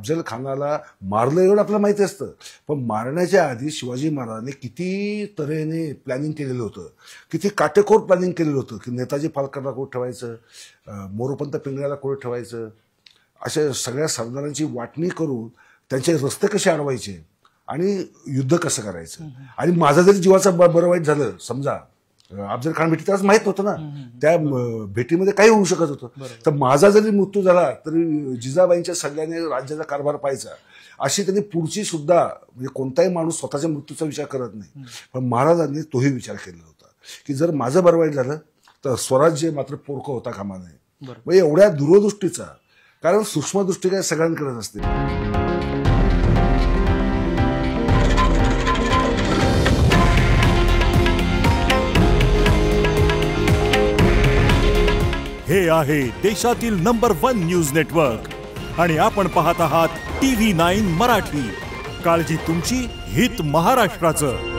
अफजल खानाला मारलं एवढं आपल्याला माहिती असतं, पण मारण्याच्या आधी शिवाजी महाराजांनी किती तऱ्हेने प्लॅनिंग केलेलं होतं, किती काटेकोर प्लॅनिंग केलेलं होतं की नेताजी फाळकेला कुठे ठेवायचं, मोरोपंत पिंगळ्याला कुठे ठेवायचं, अशा सगळ्या सरदारांची वाटणी करून त्यांचे रस्ते कसे अडवायचे आणि युद्ध कसं करायचं. आणि माझं जरी जीवाचं बरं वाईट झालं, समजा अफजल खान भेटी त्याच माहित नव्हतं ना, त्या भेटीमध्ये काही होऊ शकत होतं, तर माझा जरी मृत्यू झाला तरी जिजाबाईंच्या सल्ल्याने राज्याचा कारभार पाहायचा, अशी त्यांनी पुढची सुद्धा, म्हणजे कोणताही माणूस स्वतःच्या मृत्यूचा विचार करत नाही, पण महाराजांनी तोही विचार केलेला होता की जर माझं बरं वाईट झालं तर स्वराज्य मात्र पोरकं होता कामा नये. म्हणजे एवढ्या दूरदृष्टीचा, कारण सूक्ष्मदृष्टी काय सगळ्यांकडेच असते. हे आहे देशातील नंबर 1 न्यूज नेटवर्क आणि आपण पाहत आहात TV9 मराठी. काळजी तुमची, हित महाराष्ट्राचं.